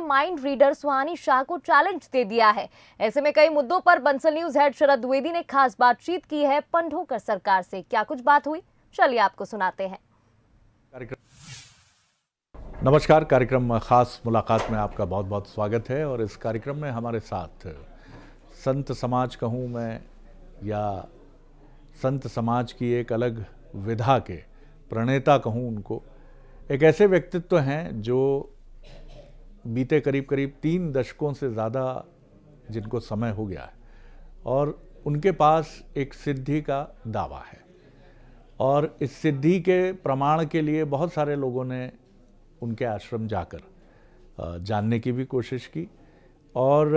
Mind reader सुहानी शाह को challenge दे दिया है। ऐसे में कई मुद्दों पर बंसल न्यूज हेड शरद द्विवेदी ने खास बातचीत की है पंढोकर सरकार से। क्या कुछ बात हुई, चलिए आपको सुनाते हैं। नमस्कार, कार्यक्रम खास मुलाकात में आपका बहुत बहुत स्वागत है। और इस कार्यक्रम में हमारे साथ संत समाज कहूँ मैं या संत समाज की एक अलग विधा के प्रणेता कहूँ उनको, एक ऐसे व्यक्तित्व हैं जो बीते करीब 3 दशकों से ज़्यादा जिनको समय हो गया है और उनके पास एक सिद्धि का दावा है। और इस सिद्धि के प्रमाण के लिए बहुत सारे लोगों ने उनके आश्रम जाकर जानने की भी कोशिश की और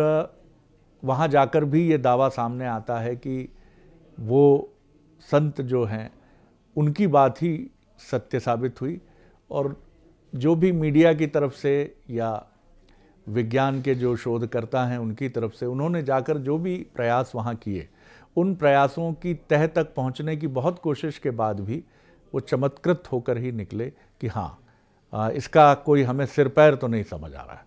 वहाँ जाकर भी ये दावा सामने आता है कि वो संत जो हैं उनकी बात ही सत्य साबित हुई। और जो भी मीडिया की तरफ से या विज्ञान के जो शोधकर्ता हैं उनकी तरफ से उन्होंने जाकर जो भी प्रयास वहाँ किए, उन प्रयासों की तह तक पहुँचने की बहुत कोशिश के बाद भी वो चमत्कृत होकर ही निकले कि हाँ, इसका कोई हमें सिर पैर तो नहीं समझ आ रहा है।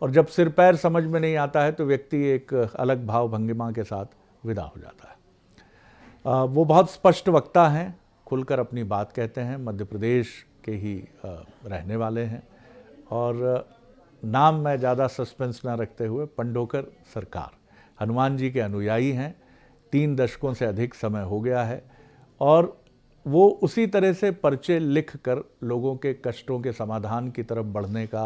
और जब सिर पैर समझ में नहीं आता है तो व्यक्ति एक अलग भाव भंगिमा के साथ विदा हो जाता है। वो बहुत स्पष्ट वक्ता हैं, खुलकर अपनी बात कहते हैं, मध्य प्रदेश के ही रहने वाले हैं और नाम मैं ज़्यादा सस्पेंस ना रखते हुए पंढोकर सरकार हनुमान जी के अनुयायी हैं। 3 दशकों से अधिक समय हो गया है और वो उसी तरह से पर्चे लिख कर लोगों के कष्टों के समाधान की तरफ बढ़ने का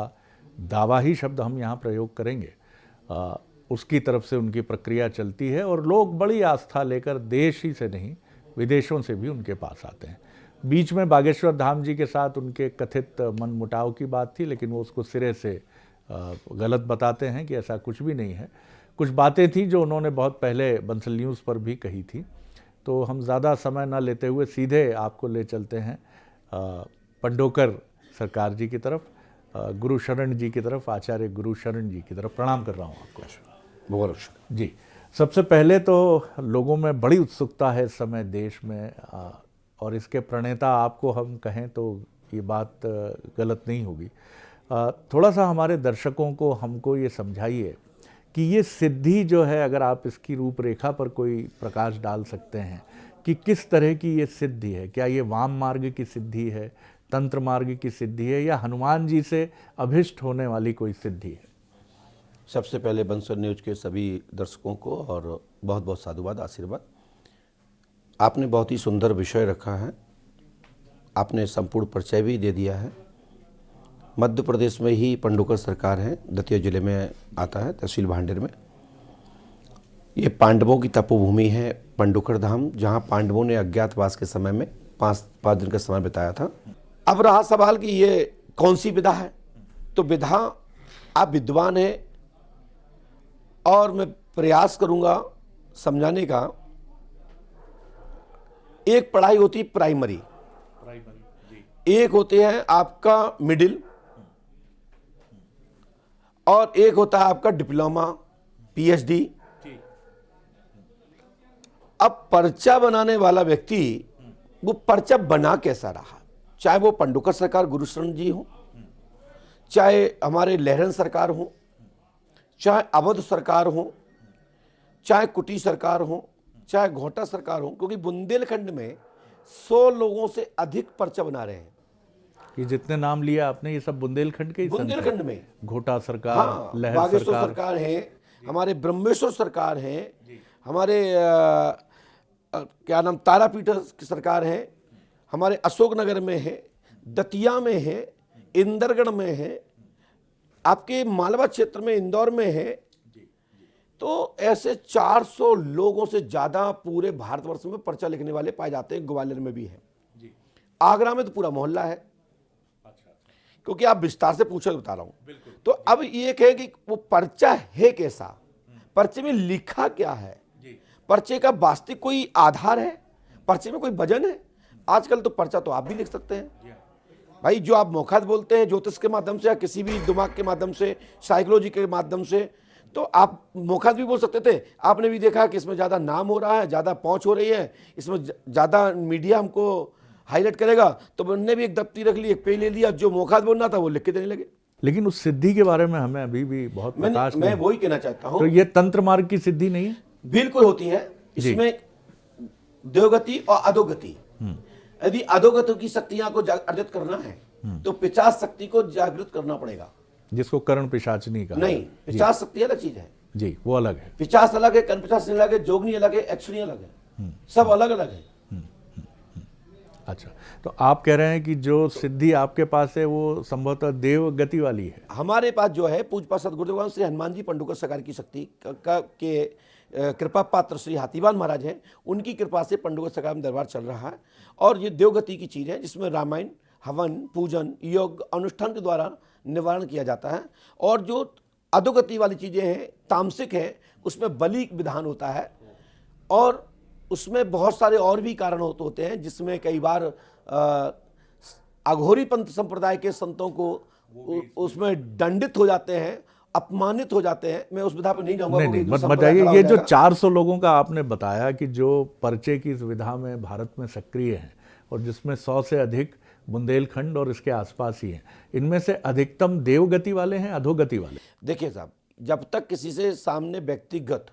दावा ही शब्द हम यहाँ प्रयोग करेंगे, उसकी तरफ से उनकी प्रक्रिया चलती है और लोग बड़ी आस्था लेकर देश ही से नहीं विदेशों से भी उनके पास आते हैं। बीच में बागेश्वर धाम जी के साथ उनके कथित मनमुटाव की बात थी, लेकिन वो उसको सिरे से गलत बताते हैं कि ऐसा कुछ भी नहीं है। कुछ बातें थी जो उन्होंने बहुत पहले बंसल न्यूज़ पर भी कही थी। तो हम ज़्यादा समय ना लेते हुए सीधे आपको ले चलते हैं पंढोकर सरकार जी की तरफ, गुरु शरण जी की तरफ, आचार्य गुरु शरण जी की तरफ। प्रणाम कर रहा हूँ आपको। बहुत जी, सबसे पहले तो लोगों में बड़ी उत्सुकता है इस समय देश में, और इसके प्रणेता आपको हम कहें तो ये बात गलत नहीं होगी। थोड़ा सा हमारे दर्शकों को हमको ये समझाइए कि ये सिद्धि जो है, अगर आप इसकी रूपरेखा पर कोई प्रकाश डाल सकते हैं कि किस तरह की ये सिद्धि है। क्या ये वाम मार्ग की सिद्धि है, तंत्र मार्ग की सिद्धि है, या हनुमान जी से अभिष्ट होने वाली कोई सिद्धि है? सबसे पहले बंसल न्यूज के सभी दर्शकों को और बहुत बहुत साधुवाद, आशीर्वाद। आपने बहुत ही सुंदर विषय रखा है, आपने संपूर्ण परिचय भी दे दिया है। मध्य प्रदेश में ही पंढोकर सरकार है, दतिया जिले में आता है, तहसील भांडेर में। ये पांडवों की तपोभूमि है पंढोकर धाम, जहाँ पांडवों ने अज्ञातवास के समय में 5 दिन का समय बिताया था। अब रहा सवाल कि ये कौन सी विधा है, तो विधा, आप विद्वान हैं और मैं प्रयास करूंगा समझाने का। एक पढ़ाई होती है प्राइमरी, एक होते हैं आपका मिडिल, और एक होता है आपका डिप्लोमा, पीएचडी। अब पर्चा बनाने वाला व्यक्ति वो पर्चा बना कैसा रहा, चाहे वो पंढोकर सरकार गुरु शरण जी हो, चाहे हमारे लहरन सरकार हो, चाहे अवध सरकार हो, चाहे कुटी सरकार हो, चाहे घोटा सरकार हो, क्योंकि बुंदेलखंड में 100 लोगों से अधिक पर्चा बना रहे हैं। ये जितने नाम लिया आपने ये सब बुंदेलखंड के ही? बुंदेलखंड में घोटा सरकार, हाँ, लहर बागेश्वर सरकार है, हमारे ब्रह्मेश्वर सरकार है, हमारे क्या नाम तारापीठ की सरकार है, हमारे अशोकनगर में है, दतिया में है, इंदरगढ़ में है, आपके मालवा क्षेत्र में इंदौर में है। तो ऐसे 400 लोगों से ज्यादा पूरे भारतवर्ष में पर्चा लिखने वाले पाए जाते हैं। ग्वालियर में भी है, आगरा में तो पूरा मोहल्ला है। क्योंकि आप विस्तार से पूछो तो बता रहा हूं। तो अब ये कहे कि वो पर्चा है कैसा, पर्चे में लिखा क्या है, पर्चे का वास्तविक कोई आधार है, पर्चे में कोई वजन है। आजकल तो पर्चा तो आप भी लिख सकते हैं भाई, जो आप मौखत बोलते हैं ज्योतिष के माध्यम से या किसी भी दिमाग के माध्यम से, साइकोलॉजी के माध्यम से, तो आप मौखत भी बोल सकते थे। आपने भी देखा कि इसमें ज़्यादा नाम हो रहा है, ज़्यादा पहुंच हो रही है, इसमें ज़्यादा मीडिया हमको हाईलाइट करेगा, तो उनने भी एक दफ्ती रख ली, एक पेज ले लिया, जो मौखत बोलना था वो लिख के देने लगे। लेकिन उस सिद्धि के बारे में हमें अभी भी बहुत प्रकाश मैं नहीं। वही कहना चाहता हूँ, तो ये तंत्र मार्ग की सिद्धि नहीं है? बिल्कुल होती है। जी। इसमें देवगति और अधोगति, यदि अधोगति की शक्तियां को अर्जित करना है तो पिशाच शक्ति को जागृत करना पड़ेगा। जिसको कर्ण पिशाचनी का नहीं, पिशाच शक्ति अलग चीज है। जी, वो अलग है। पिशाच अलग है, कर्ण पिशाच अलग है, जोगनी अलग है, यक्षिणी अलग है, सब अलग अलग है। अच्छा, तो आप कह रहे हैं कि जो सिद्धि आपके पास है वो संभवतः देव गति वाली है। हमारे पास जो है पूज्य सदगुरुदेव श्री हनुमान जी पंडुकर सरकार की शक्ति के कृपा पात्र श्री हाथीवाल महाराज हैं, उनकी कृपा से पंडुकर सरकार में दरबार चल रहा है। और ये देवगति की चीज़ है जिसमें रामायण, हवन, पूजन, योग, अनुष्ठान के द्वारा निवारण किया जाता है। और जो अधोगति वाली चीज़ें हैं, तामसिक है, उसमें बलि विधान होता है और उसमें बहुत सारे और भी कारण होते हैं, जिसमें कई बार अघोरी पंथ संप्रदाय के संतों को उसमें दंडित हो जाते हैं, अपमानित हो जाते हैं। मैं उस विधा पर नहीं जाऊंगा। नहीं, मत बताइए। ये जो 400 लोगों का आपने बताया कि जो पर्चे की सुविधा में भारत में सक्रिय हैं और जिसमें 100 से अधिक बुंदेलखंड और इसके आसपास ही हैं, इनमें से अधिकतम देवगति वाले हैं, अधोगति वाले? देखिए साहब, जब तक किसी से सामने व्यक्तिगत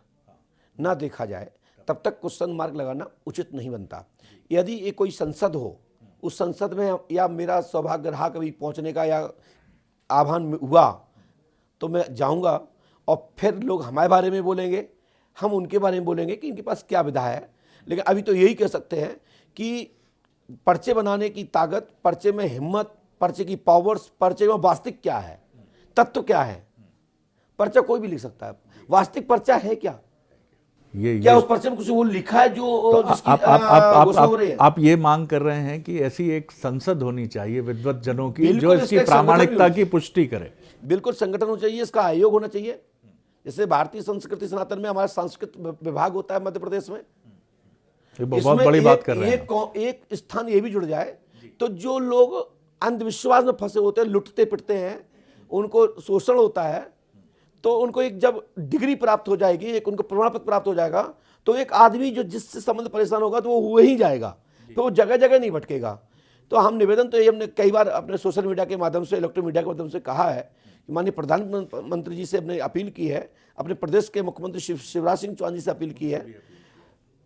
ना देखा जाए तब तक क्वेश्चन मार्क लगाना उचित नहीं बनता। यदि ये कोई संसद हो, उस संसद में या मेरा सौभाग्य रहा कभी पहुंचने का या आह्वान हुआ तो मैं जाऊंगा और फिर लोग हमारे बारे में बोलेंगे, हम उनके बारे में बोलेंगे कि इनके पास क्या विधा है। लेकिन अभी तो यही कह सकते हैं कि पर्चे बनाने की ताकत, पर्चे में हिम्मत, पर्चे की पावर्स, पर्चे में वास्तविक क्या है, तत्व क्या है। पर्चा कोई भी लिख सकता है, वास्तविक पर्चा है क्या? क्या उस पर्चे में कुछ वो लिखा है जो तो घोषणा हो रही है? आप ये मांग कर रहे हैं कि ऐसी एक संसद होनी चाहिए विद्वत जनों की जो इसकी प्रामाणिकता की पुष्टि करे। बिल्कुल, संगठन होना चाहिए, इसका आयोग होना चाहिए। जैसे भारतीय संस्कृति सनातन में हमारा संस्कृत विभाग होता है मध्य प्रदेश में, बहुत बड़ी बात कर रहे हैं। एक स्थान ये भी जुड़ जाए तो जो लोग अंधविश्वास में फंसे होते हैं, लुटते पिटते हैं, उनको शोषण होता है, तो उनको एक जब डिग्री प्राप्त हो जाएगी, एक उनको प्रमाण पत्र प्राप्त हो जाएगा, तो एक आदमी जो जिससे संबंध परेशान होगा तो वो वहीं जाएगा, तो वो जगह जगह नहीं भटकेगा। तो हम निवेदन तो ये हमने कई बार अपने सोशल मीडिया के माध्यम से, इलेक्ट्रॉनिक मीडिया के माध्यम से कहा है कि माननीय प्रधानमंत्री जी से हमने अपील की है, अपने प्रदेश के मुख्यमंत्री शिवराज सिंह चौहान जी से अपील की है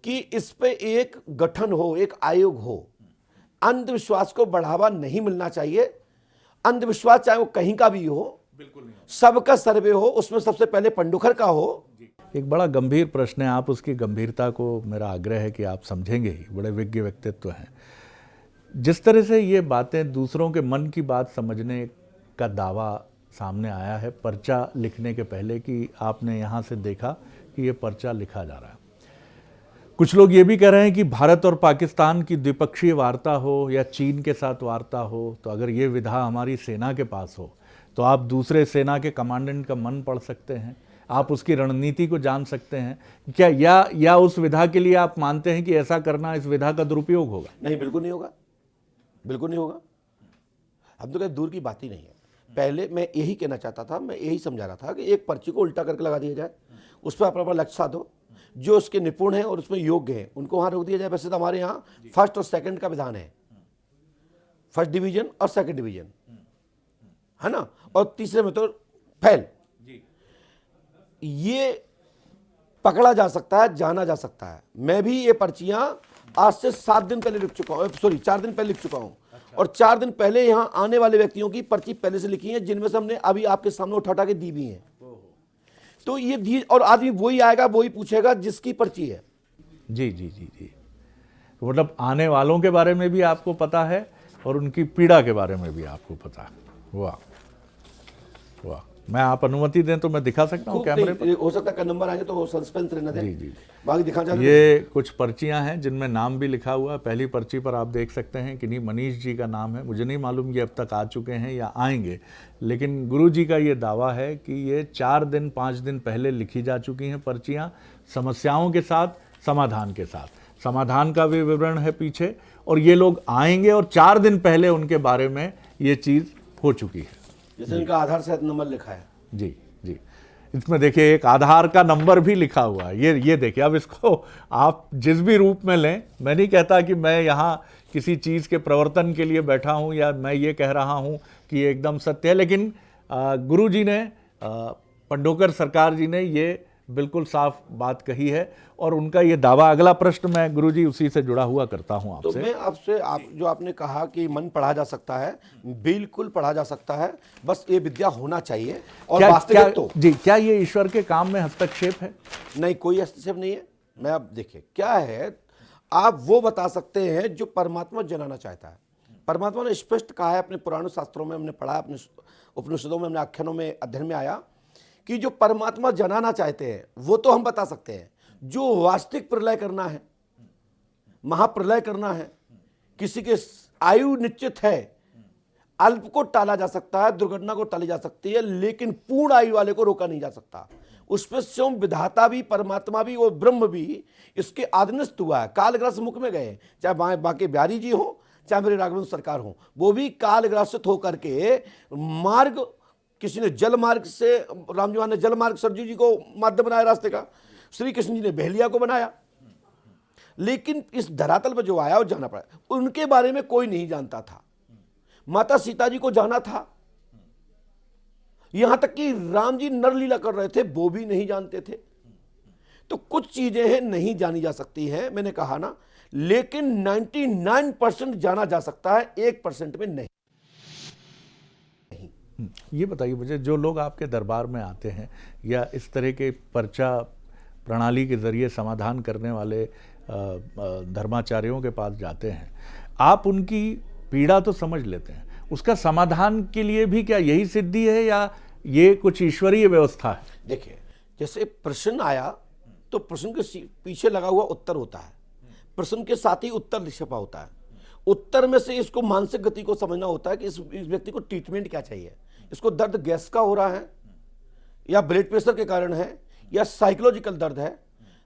कि इस पे एक गठन हो, एक आयोग हो। अंधविश्वास को बढ़ावा नहीं मिलना चाहिए। अंधविश्वास चाहे वो कहीं का भी हो, सबका सर्वे हो, उसमें सबसे पहले पंडुखर का हो। एक बड़ा गंभीर प्रश्न है, आप उसकी गंभीरता को मेरा आग्रह है कि आप समझेंगे ही, बड़े विज्ञ व्यक्तित्व हैं। जिस तरह से ये बातें दूसरों के मन की बात समझने का दावा सामने आया है पर्चा लिखने के पहले कि आपने यहाँ से देखा कि ये पर्चा लिखा जा रहा है। कुछ लोग ये भी कह रहे हैं कि भारत और पाकिस्तान की द्विपक्षीय वार्ता हो या चीन के साथ वार्ता हो, तो अगर ये विधा हमारी सेना के पास हो तो आप दूसरे सेना के कमांडेंट का मन पढ़ सकते हैं, आप उसकी रणनीति को जान सकते हैं क्या, या उस विधा के लिए आप मानते हैं कि ऐसा करना इस विधा का दुरुपयोग होगा? नहीं, बिल्कुल नहीं होगा, बिल्कुल नहीं होगा। हम तो कहते दूर की बात ही नहीं है। पहले मैं यही कहना चाहता था, मैं यही समझा रहा था कि एक पर्ची को उल्टा करके लगा दिया जाए, उस पर अपना लक्ष्य साधो, जो उसके निपुण हैं और उसमें योग्य हैं उनको वहाँ रोक दिया जाए। वैसे तो हमारे यहाँ फर्स्ट और सेकंड का विधान है, फर्स्ट डिवीजन और सेकंड डिवीजन है ना, और तीसरे में तो फेल। ये पकड़ा जा सकता है, जाना जा सकता है। मैं भी ये पर्चियां आज से 7 दिन पहले लिख चुका हूँ, सॉरी 4 दिन पहले लिख चुका हूँ। और 4 दिन पहले यहाँ आने वाले व्यक्तियों की पर्ची पहले से लिखी है, जिनमें से हमने अभी आपके सामने उठा के दी भी है। तो ये दी, और आदमी वही आएगा, वही पूछेगा जिसकी पर्ची है। जी जी जी जी, तो मतलब आने वालों के बारे में भी आपको पता है और उनकी पीड़ा के बारे में भी आपको पता है। वाह वाह, मैं आप अनुमति दें तो मैं दिखा सकता हूँ कैमरे पर? हो सकता है नंबर आएंगे तो सस्पेंस रहना दे। जी जी, बाकी दिखा चाहते। ये कुछ पर्चियां हैं जिनमें नाम भी लिखा हुआ है। पहली पर्ची पर आप देख सकते हैं कि नहीं, मनीष जी का नाम है। मुझे नहीं मालूम ये अब तक आ चुके हैं या आएंगे, लेकिन गुरु जी का ये दावा है कि ये 4 दिन 5 दिन पहले लिखी जा चुकी हैं पर्चियाँ, समस्याओं के साथ, समाधान के साथ। समाधान का भी विवरण है पीछे, और ये लोग आएंगे और 4 दिन पहले उनके बारे में ये चीज़ हो चुकी है। जैसे इनका आधार सहित नंबर लिखा है। जी जी, इसमें देखिए एक आधार का नंबर भी लिखा हुआ है। ये देखिए, अब इसको आप जिस भी रूप में लें, मैं नहीं कहता कि मैं यहाँ किसी चीज़ के प्रवर्तन के लिए बैठा हूँ या मैं ये कह रहा हूँ कि ये एकदम सत्य है, लेकिन गुरुजी ने पंढोकर सरकार जी ने ये बिल्कुल साफ बात कही है और उनका ये दावा। अगला प्रश्न मैं गुरुजी उसी से जुड़ा हुआ करता हूं तो आपसे। मैं आपसे जो आपने कहा कि मन पढ़ा जा सकता है, बिल्कुल पढ़ा जा सकता है, बस ये विद्या होना चाहिए। और वास्तविक तो जी, क्या ये ईश्वर के काम में हस्तक्षेप है? नहीं, कोई हस्तक्षेप नहीं है। मैं अब देखिए क्या है, आप वो बता सकते हैं जो परमात्मा जनाना चाहता है। परमात्मा ने स्पष्ट कहा है, अपने पुराणों शास्त्रों में हमने पढ़ा, अपने उपनिषदों में, हमने आख्यानों में अध्ययन में आया कि जो परमात्मा जनाना चाहते हैं वो तो हम बता सकते हैं। जो वास्तविक प्रलय करना है, महाप्रलय करना है, किसी के आयु निश्चित है, अल्प को टाला जा सकता है, दुर्घटना को टाली जा सकती है, लेकिन पूर्ण आयु वाले को रोका नहीं जा सकता। उसमें स्वयं विधाता भी, परमात्मा भी और ब्रह्म भी इसके आदिनस्थ हुआ है। कालग्रस्त मुख में गए, चाहे बांके बिहारी जी हो, चाहे मेरे राघवेंद्र सरकार हो, वो भी कालग्रस्त होकर के मार्ग, किसी ने जल मार्ग से, राम जी ने जल मार्ग सरजू जी को माध्यम बनाया रास्ते का, श्री कृष्ण जी ने बहलिया को बनाया, लेकिन इस धरातल पर जो आया वो जाना पड़ा। उनके बारे में कोई नहीं जानता था। माता सीता जी को जाना था, यहां तक कि राम जी नरलीला कर रहे थे वो भी नहीं जानते थे। तो कुछ चीजें हैं नहीं जानी जा सकती हैं, मैंने कहा ना, लेकिन 99% जाना जा सकता है, 1% में नहीं। ये बताइए मुझे, जो लोग आपके दरबार में आते हैं या इस तरह के पर्चा प्रणाली के जरिए समाधान करने वाले धर्माचार्यों के पास जाते हैं, आप उनकी पीड़ा तो समझ लेते हैं, उसका समाधान के लिए भी क्या यही सिद्धि है या ये कुछ ईश्वरीय व्यवस्था है? देखिए, जैसे प्रश्न आया तो प्रश्न के पीछे लगा हुआ उत्तर होता है, प्रश्न के साथ ही उत्तर छिपा होता है। उत्तर में से इसको मानसिक गति को समझना होता है कि इस व्यक्ति को ट्रीटमेंट क्या चाहिए, इसको दर्द गैस का हो रहा है या ब्लड प्रेशर के कारण है या साइकोलॉजिकल दर्द है,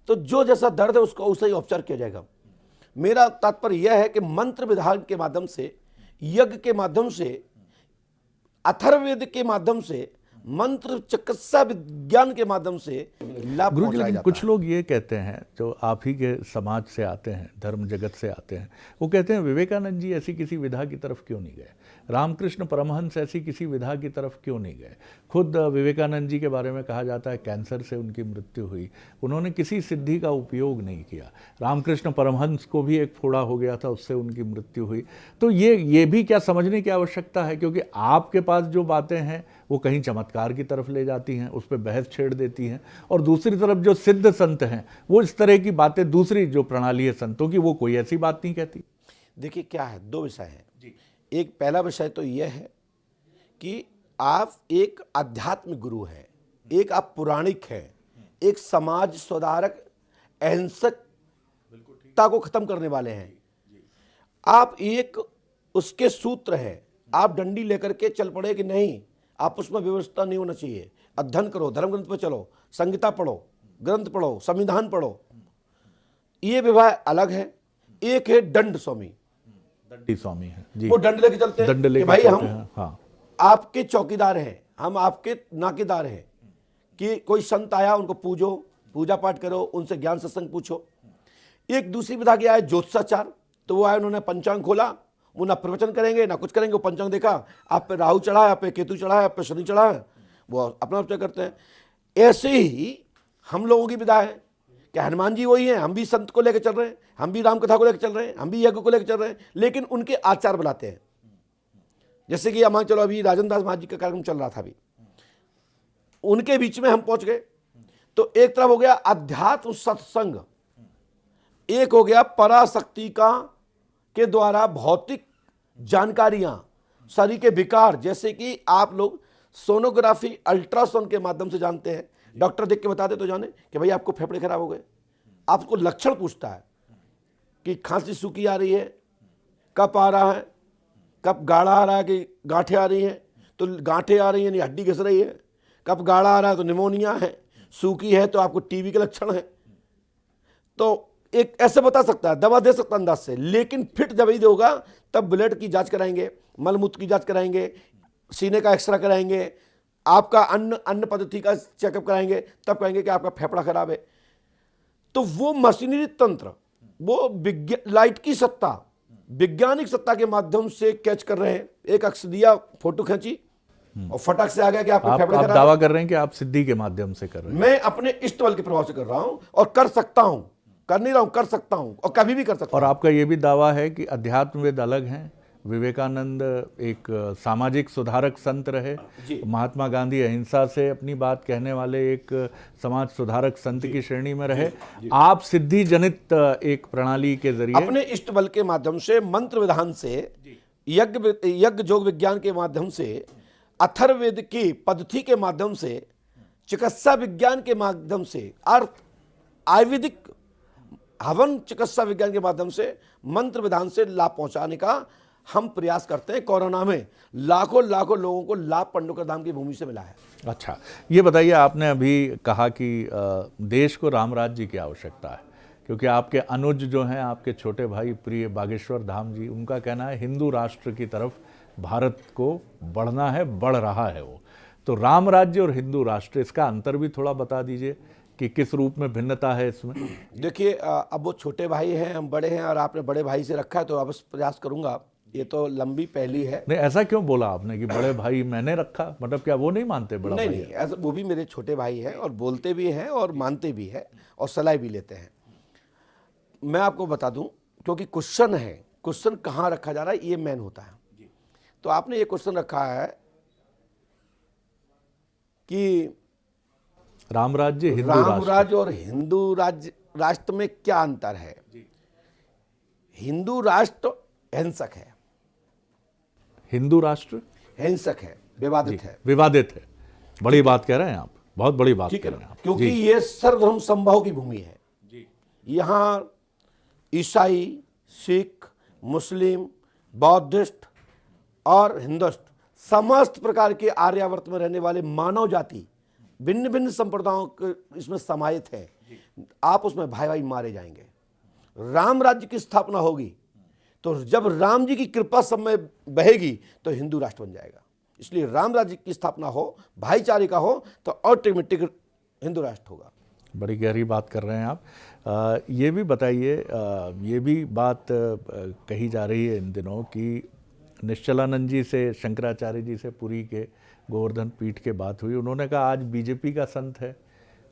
तो जो जैसा दर्द है उसका उसे ही उपचार किया जाएगा। मेरा तात्पर्य यह है कि मंत्र विधान के माध्यम से, यज्ञ के माध्यम से, अथर्ववेद के माध्यम से, मंत्र चिकित्सा विज्ञान के माध्यम से लाभ गुरु जी, पहुंचाया लेकिन जाता कुछ है। लोग ये कहते हैं जो आप ही के समाज से आते हैं, धर्म जगत से आते हैं, वो कहते हैं विवेकानंद जी ऐसी किसी विधा की तरफ क्यों नहीं गए, रामकृष्ण परमहंस ऐसी किसी विधा की तरफ क्यों नहीं गए। खुद विवेकानंद जी के बारे में कहा जाता है कैंसर से उनकी मृत्यु हुई, उन्होंने किसी सिद्धि का उपयोग नहीं किया। रामकृष्ण परमहंस को भी एक फोड़ा हो गया था, उससे उनकी मृत्यु हुई। तो ये भी क्या समझने की आवश्यकता है, क्योंकि आपके पास जो बातें हैं वो कहीं चमत्कार की तरफ ले जाती हैं, उस पर बहस छेड़ देती हैं, और दूसरी तरफ जो सिद्ध संत हैं वो इस तरह की बातें, दूसरी जो प्रणाली है संतों की, वो कोई ऐसी बात नहीं कहती। देखिए क्या है, दो विषय हैं। एक पहला विषय तो यह है कि आप एक आध्यात्मिक गुरु हैं, एक आप पुराणिक हैं, एक समाज सुधारक, अहिंसकता को खत्म करने वाले हैं। आप एक उसके सूत्र हैं। आप डंडी लेकर के चल पड़े कि नहीं, आप उसमें व्यवस्था नहीं होना चाहिए। अध्ययन करो, धर्म ग्रंथ पर चलो, संहिता पढ़ो, ग्रंथ पढ़ो, संविधान पढ़ो। ये विवाह अलग है। एक है दंड स्वामी, दंडी स्वामी है जी, वो दंड लेके चलते हैं दंड कि लेके भाई चलते हम हैं, हाँ, आपके चौकीदार हैं, हम आपके नाकेदार हैं, कि कोई संत आया उनको पूजो, पूजा पाठ करो, उनसे ज्ञान सत्संग पूछो। एक दूसरी विधा की आए ज्योतिषाचार, तो वो आए, उन्होंने पंचांग खोला, वो ना प्रवचन करेंगे ना कुछ करेंगे, वो पंचांग देखा, आप पे राहु चढ़ा है, आप पे केतु चढ़ा है, आप पे शनि चढ़ा है, वो अपना उपचार करते हैं। ऐसे ही हम लोगों की विधा है कि हनुमान जी वही हैं, हम भी संत को लेकर चल रहे हैं, हम भी राम कथा को लेकर चल रहे हैं, हम भी यज्ञ को लेकर चल रहे हैं, लेकिन उनके आचार बुलाते हैं। जैसे कि मान चलो अभी राजन दास महाराज जी का कार्यक्रम चल रहा था, अभी उनके बीच में हम पहुंच गए। तो एक तरफ हो गया अध्यात्म सत्संग, एक हो गया पराशक्ति का के द्वारा भौतिक जानकारियां, शरीर के विकार, जैसे कि आप लोग सोनोग्राफी, अल्ट्रासाउंड के माध्यम से जानते हैं। डॉक्टर देख के बताते तो जाने कि भाई आपको फेफड़े खराब हो गए, आपको लक्षण पूछता है कि खांसी सूखी आ रही है, कब आ रहा है, कब गाढ़ा आ रहा है कि गांठें आ रही हैं, तो गांठें आ रही हैं यानी हड्डी घिस रही है, कब गाढ़ा आ रहा है तो निमोनिया है, सूखी है तो आपको टीबी के लक्षण है। तो एक ऐसे बता सकता है, दवा दे सकता अंदाज से, लेकिन फिट जब ही होगा तब ब्लड की जांच कराएंगे, मलमूत्र की जांच कराएंगे, सीने का एक्सरे कराएंगे, आपका अन्न पद्धति का चेकअप कराएंगे, तब कहेंगे कि आपका फेफड़ा खराब है। तो वो मशीनरी तंत्र, वो लाइट की सत्ता, वैज्ञानिक सत्ता के माध्यम से कैच कर रहे हैं। एक अक्ष दिया, फोटो खींची, और फटक से आ गया कि आपको आप फेफड़े खराब दावा कर रहे हैं कि आप सिद्धि के माध्यम से कर रहे हैं। मैं अपने इष्ट बल के प्रभाव से कर रहा हूं और कर सकता हूं, कर नहीं रहा हूं, कर सकता हूं और कभी भी कर सकता और हूं। आपका ये भी दावा है कि अध्यात्मवेद अलग हैं, विवेकानंद एक सामाजिक सुधारक संत रहे, महात्मा गांधी अहिंसा से अपनी बात कहने वाले एक समाज सुधारक संत की श्रेणी में रहे। आप सिद्धि जनित एक प्रणाली के जरिए अपने इष्ट बल के माध्यम से, मंत्र विधान से, यज्ञ योग विज्ञान के माध्यम से, अथर्ववेद की पद्धति के माध्यम से, चिकित्सा विज्ञान के माध्यम से, अर्थ आयुर्वेदिक हवन चिकित्सा विज्ञान के माध्यम से, मंत्र विधान से लाभ पहुंचाने का हम प्रयास करते हैं। कोरोना में लाखों लाखों लोगों को लाभ पंडोकर धाम की भूमि से मिला है। अच्छा, ये बताइए, आपने अभी कहा कि देश को राम राज्य की आवश्यकता है, क्योंकि आपके अनुज जो हैं, आपके छोटे भाई प्रिय बागेश्वर धाम जी, उनका कहना है हिंदू राष्ट्र की तरफ भारत को बढ़ना है, बढ़ रहा है वो। तो राम राज्य और हिंदू राष्ट्र, इसका अंतर भी थोड़ा बता दीजिए कि किस रूप में भिन्नता है इसमें। देखिए, अब वो छोटे भाई हैं, हम बड़े हैं, और आपने बड़े भाई से रखा है तो अब प्रयास करूंगा। ये तो लंबी पहली है। नहीं, ऐसा क्यों बोला आपने कि बड़े भाई मैंने रखा? मतलब क्या वो नहीं मानते बड़ा नहीं भाई? नहीं, ऐसा वो भी मेरे छोटे भाई हैं और बोलते भी हैं और मानते भी हैं और सलाह भी लेते हैं। मैं आपको बता दूं, क्योंकि क्वेश्चन है, क्वेश्चन कहाँ रखा जा रहा है ये मेन होता है। तो आपने ये क्वेश्चन रखा है कि राम राज्य हिंदू राम राष्ट्र, राज्य और हिंदू राज्य राष्ट्र में क्या अंतर है। हिंदू राष्ट्र हिंसक है, हिंदू राष्ट्र हिंसक है, विवादित है। विवादित है। बड़ी बात कह रहे हैं आप, बहुत बड़ी बात ठीक कह है रहे हैं ना, आप। क्योंकि जी। ये सर्वधर्म समभाव की भूमि है। यहाँ ईसाई, सिख, मुस्लिम, बौद्धिस्ट और हिंदुस्त समस्त प्रकार के आर्यावर्त में रहने वाले मानव जाति, भिन्न भिन्न संप्रदायों के इसमें समाहित है। आप उसमें भाई भाई मारे जाएंगे। राम राज्य की स्थापना होगी तो जब राम जी की कृपा सब में बहेगी तो हिंदू राष्ट्र बन जाएगा। इसलिए राम राज्य की स्थापना हो, भाईचारे का हो, तो ऑटोमेटिक हिंदू राष्ट्र होगा। बड़ी गहरी बात कर रहे हैं आप। ये भी बताइए, ये भी बात कही जा रही है इन दिनों कि निश्चलानंद जी से, शंकराचार्य जी से पुरी के गोवर्धन पीठ के बात हुई। उन्होंने कहा आज बीजेपी का संत है,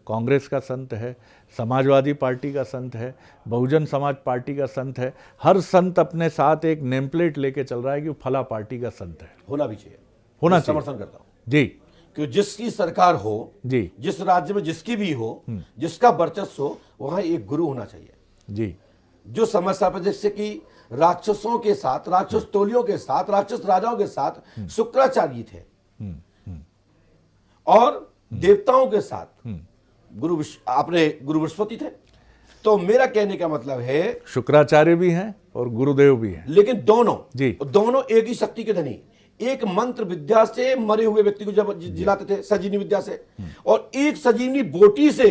कांग्रेस का संत है, समाजवादी पार्टी का संत है, बहुजन समाज पार्टी का संत है। हर संत अपने साथ एक नेम प्लेट लेके चल रहा है कि वो फला पार्टी का संत है। होना भी चाहिए, होना मैं चाहिए। समर्थन करता हूँ जी कि जिसकी सरकार हो, जी जिस राज्य में जिसकी भी हो, जिसका वर्चस्व हो, वहां एक गुरु होना चाहिए जी जो समस्या पर, जैसे कि राक्षसों के साथ, राक्षस टोलियों के साथ, राक्षस राजाओं के साथ शुक्राचार्य थे और देवताओं के साथ अपने गुरु बृहस्पति थे। तो मेरा कहने का मतलब है, शुक्राचार्य भी हैं और गुरुदेव भी हैं, लेकिन जी। दोनों एक ही शक्ति के धनी। एक मंत्र विद्या से मरे हुए व्यक्ति को जब जिलाते थे, सजीवनी विद्या से, और एक सजीवनी बोटी से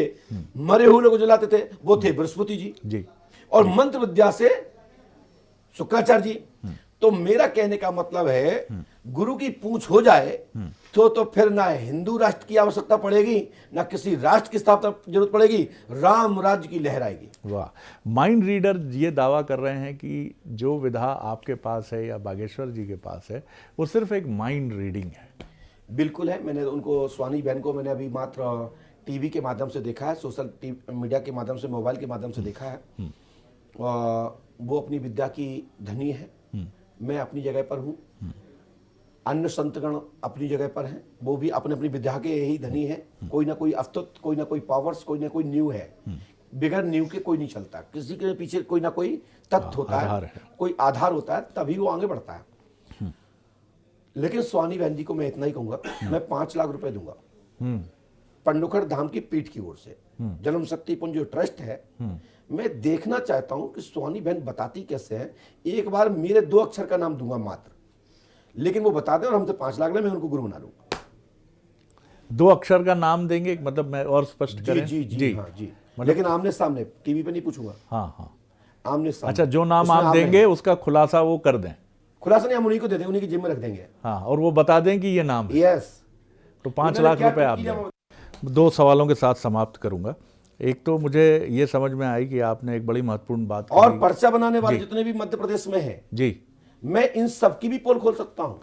मरे हुए लोगों को जिलाते थे, वो थे बृहस्पति जी। और मंत्र विद्या से शुक्राचार्य जी। तो मेरा कहने का मतलब है, गुरु की पूंछ हो जाए तो फिर ना हिंदू राष्ट्र की आवश्यकता पड़ेगी, ना किसी राष्ट्र की स्थापना की जरूरत पड़ेगी, राम राज्य की लहर आएगी। वाह। माइंड रीडर ये दावा कर रहे हैं कि जो विधा आपके पास है या बागेश्वर जी के पास है, वो सिर्फ एक माइंड रीडिंग है। बिल्कुल है। मैंने उनको, स्वानी बहन को मैंने अभी मात्र टीवी के माध्यम से देखा है, सोशल मीडिया के माध्यम से, मोबाइल के माध्यम से देखा है। वो अपनी विद्या की धनी है, मैं अपनी जगह पर हूँ, अन्य संतगण अपनी जगह पर हैं, वो भी अपने अपनी विद्या के ही धनी है। कोई ना कोई अस्तित्व, कोई ना कोई पावर्स, कोई ना कोई न्यू है। बिगर न्यू के कोई नहीं चलता, किसी के पीछे कोई ना कोई तथ्य होता है, कोई आधार होता है, तभी वो आगे बढ़ता है। लेकिन स्वानी बहन जी को मैं इतना ही कहूंगा, मैं 5 लाख रुपए दूंगा पंडोखर धाम की पीठ की ओर से, जन्म शक्ति पुंज जो ट्रस्ट है। मैं देखना चाहता हूं कि स्वानी बहन बताती कैसे है। एक बार मेरे 2 अक्षर का नाम दूंगा मात्र, लेकिन वो बता दें और हमसे 5 लाख ले, मैं उनको गुरु बना लूंगा। 2 अक्षर का नाम देंगे, मतलब मैं और स्पष्ट करें। जी हाँ जी, लेकिन आमने सामने, टीवी पे नहीं पूछूंगा। हाँ, आमने सामने। अच्छा, जो नाम आप देंगे उसका खुलासा वो कर दें। खुलासा नहीं, हम उन्हीं को दे दें, उन्हीं की जिम्मे रख देंगे। हाँ, और वो बता दें कि ये नाम है। यस। तो 5 लाख रुपए आप दें। 2 सवालों के साथ समाप्त करूंगा। एक तो मुझे ये समझ में आई कि आपने एक बड़ी महत्वपूर्ण बात और पर्चा बनाने वाले जितने भी मध्य प्रदेश में हैं जी, मैं इन सब की भी पोल खोल सकता हूं।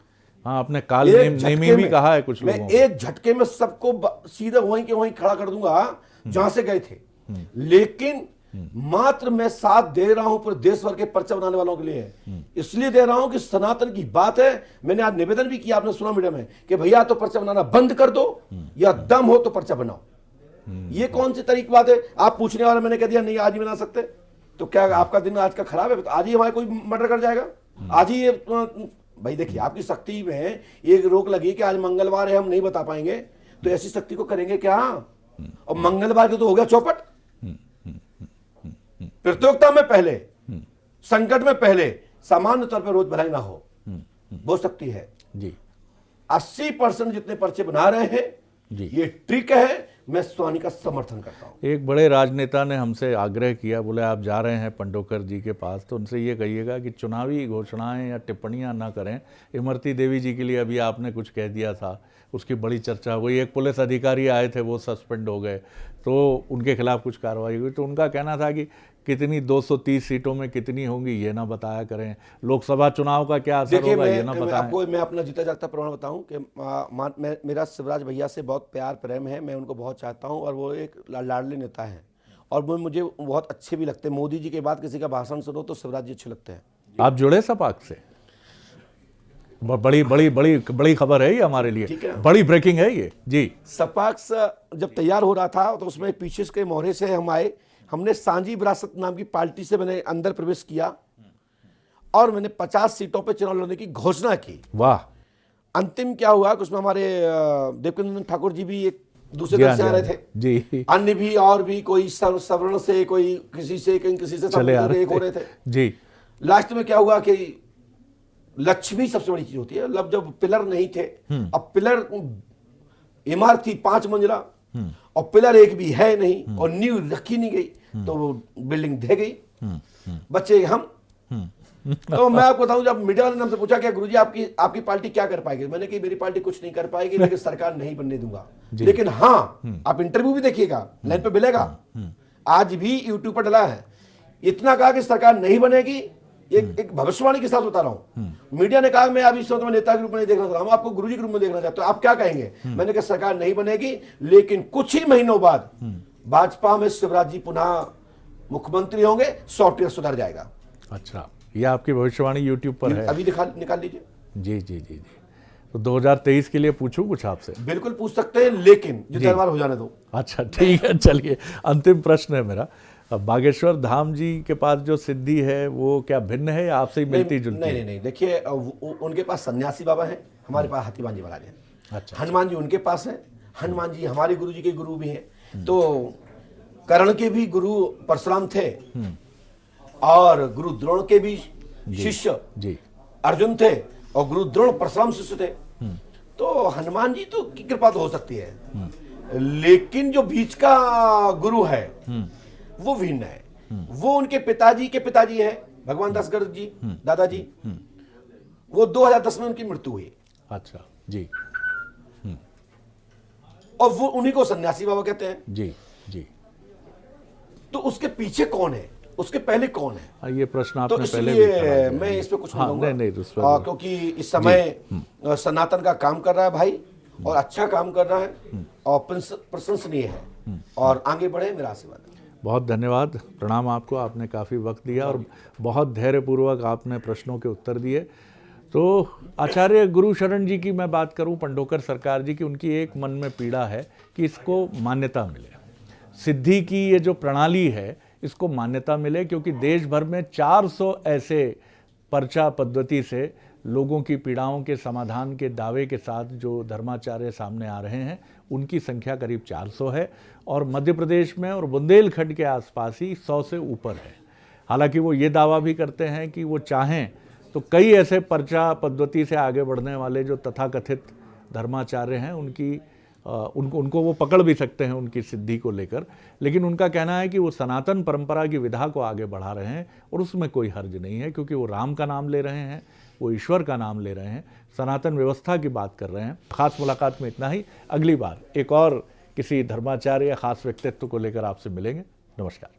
हाँ, आपने काल एक नेमी झटके भी में, कहा है कुछ मैं लोगों को। एक झटके में सबको सीधे वहीं के वहीं खड़ा कर दूंगा जहां से गए थे। लेकिन मात्र मैं साथ दे रहा हूं पूरे देश भर के पर्चा बनाने वालों के लिए, इसलिए दे रहा हूं कि सनातन की बात है। मैंने आज निवेदन भी किया, आपने सुना मीडिया में, कि भैया तो पर्चा बनाना बंद कर दो या दम हो तो पर्चा बनाओ। ये कौन सी तरीके बात है? आप पूछने वाले, मैंने कह दिया नहीं आज ही बना सकते, तो क्या आपका दिन आज का खराब है? तो आज ही हमारे कोई मर्डर कर जाएगा आज ही? भाई देखिए, आपकी शक्ति में एक रोक लगी कि आज मंगलवार है हम नहीं बता पाएंगे, तो ऐसी शक्ति को करेंगे क्या? और मंगलवार के तो हो गया चौपट। प्रतियोगिता में पहले, संकट में पहले, सामान्य तौर पर रोज भलाई ना हो सकती है जी। 80% जितने पर्चे बना रहे हैं जी। ये ट्रिक है। मैं स्वामी का समर्थन करता हूं। एक बड़े राजनेता ने हमसे आग्रह किया, बोले आप जा रहे हैं पंडोकर जी के पास तो उनसे ये कहिएगा कि चुनावी घोषणाएं या टिप्पणियां ना करें। इमरती देवी जी के लिए अभी आपने कुछ कह दिया था, उसकी बड़ी चर्चा हुई। एक पुलिस अधिकारी आए थे, वो सस्पेंड हो गए, तो उनके खिलाफ कुछ कार्रवाई हुई। तो उनका कहना था कि कितनी 230 सीटों में कितनी होंगी ये ना बताया करें, लोकसभा चुनाव का क्या असर होगा ये ना बताएं। आपको मैं अपना जीता जागता प्रमाण बताऊं कि मेरा शिवराज भैया से बहुत प्यार प्रेम है, मैं उनको बहुत चाहता हूं और वो एक लाडले नेता हैं और वो मुझे बहुत अच्छे भी लगते हैं। मोदी जी के बाद किसी का भाषण सुनो तो शिवराज जी अच्छे लगते हैं। आप जुड़े सपाक से? बड़ी बड़ी बड़ी बड़ी खबर है ये हमारे लिए, बड़ी ब्रेकिंग है ये जी। सपाक जब तैयार हो रहा था तो उसमें पीछे के मोहरे से हम आए, हमने सांझी विरासत नाम की पार्टी से मैंने अंदर प्रवेश किया और मैंने 50 सीटों पे चुनाव लड़ने की घोषणा की। वाह। अंतिम क्या हुआ कि उसमें हमारे देवकिंदर ठाकुर जी भी एक दूसरे दल से आ रहे थे जी, अन्य भी और भी, कोई सवर्ण से, कोई किसी से, कहीं किसी से, चले आ रहे एक हो रहे थे जी। लास्ट में क्या हुआ कि लक्ष्मी सबसे बड़ी चीज होती है। मतलब जब पिलर नहीं थे, अब पिलर इमारत थी 5 मंजिला और पिलर एक भी है नहीं और नींव रखी नहीं गई, तो वो बिल्डिंग ढह गई, बच्चे हम। तो मैं आपको बताऊं, जब मीडिया वाले ने हमसे पूछा कि गुरुजी आपकी पार्टी क्या कर पाएगी, मैंने कहा मेरी पार्टी कुछ नहीं कर पाएगी, लेकिन सरकार नहीं बनने दूंगा। लेकिन हाँ, आप इंटरव्यू भी देखिएगा, लाइन पे मिलेगा, आज भी यूट्यूब पर डला है। इतना कहा कि सरकार नहीं बनेगी, एक भविष्यवाणी के साथ बता रहा हूं। मीडिया ने कहा मैं अभी इस वक्त में नेता के रूप में नहीं देखना चाहता, हम आपको गुरुजी के रूप में देखना चाहते हो, आप क्या कहेंगे? मैंने कहा सरकार नहीं बनेगी, लेकिन कुछ ही महीनों बाद भाजपा में शिवराज जी पुनः मुख्यमंत्री होंगे, सॉफ्टवेयर सुधर जाएगा। अच्छा, ये आपकी भविष्यवाणी यूट्यूब पर है, अभी निकाल लीजिए। जी जी जी जी। तो 2023 के लिए पूछूं कुछ आपसे? बिल्कुल पूछ सकते हैं, लेकिन जितना बार हो जाने दो। अच्छा ठीक है, चलिए अंतिम प्रश्न है मेरा। अब बागेश्वर धाम जी के पास जो सिद्धि है वो क्या भिन्न है या आपसे ही मिलती जुलती है? नहीं, देखिए उनके पास सन्यासी बाबा है, हमारे पास हाथीवान जी महाराज हैं। अच्छा। हनुमान जी उनके पास है, हनुमान जी हमारे गुरु जी के गुरु भी हैं। तो कर्ण के भी गुरु परशुराम थे और गुरु द्रोण के भी शिष्य जी अर्जुन थे और गुरु द्रोण परशुराम शिष्य थे। तो हनुमान जी तो की कृपा तो हो सकती है, लेकिन जो बीच का गुरु है वो भिन्न है। वो उनके पिताजी के पिताजी हैं, भगवान दासगढ़ जी, दादाजी। वो 2010 में उनकी मृत्यु हुई। अच्छा जी। और वो उन्हीं को सन्यासी बाबा कहते हैं जी जी। तो उसके पीछे कौन है, उसके पहले कौन है? ये प्रश्न तो आपने पहले भी करा इसलिए दिया। मैं इस पे कुछ हाँ, बोलूंगा नहीं, उस पर क्योंकि इस समय सनातन का काम कर रहा है भाई, और अच्छा काम कर रहा है और प्रशंसनीय है, और आगे बढ़े, मेरा आशीर्वाद है। बहुत धन्यवाद, प्रणाम आपको, आपने काफ़ी वक्त दिया और बहुत धैर्यपूर्वक आपने प्रश्नों के उत्तर दिए। तो आचार्य गुरु शरण जी की मैं बात करूं, पंडोकर सरकार जी की, उनकी एक मन में पीड़ा है कि इसको मान्यता मिले, सिद्धि की ये जो प्रणाली है इसको मान्यता मिले, क्योंकि देश भर में 400 ऐसे पर्चा पद्धति से लोगों की पीड़ाओं के समाधान के दावे के साथ जो धर्माचार्य सामने आ रहे हैं उनकी संख्या करीब 400 है, और मध्य प्रदेश में और बुंदेलखंड के आसपास ही 100 से ऊपर है। हालांकि वो ये दावा भी करते हैं कि वो चाहें तो कई ऐसे पर्चा पद्धति से आगे बढ़ने वाले जो तथाकथित धर्माचार्य हैं उनको वो पकड़ भी सकते हैं उनकी सिद्धि को लेकर, लेकिन उनका कहना है कि वो सनातन परंपरा की विधा को आगे बढ़ा रहे हैं और उसमें कोई हर्ज नहीं है, क्योंकि वो राम का नाम ले रहे हैं, वो ईश्वर का नाम ले रहे हैं, सनातन व्यवस्था की बात कर रहे हैं। खास मुलाकात में इतना ही, अगली बार एक और किसी धर्माचार्य या खास व्यक्तित्व को लेकर आपसे मिलेंगे। नमस्कार।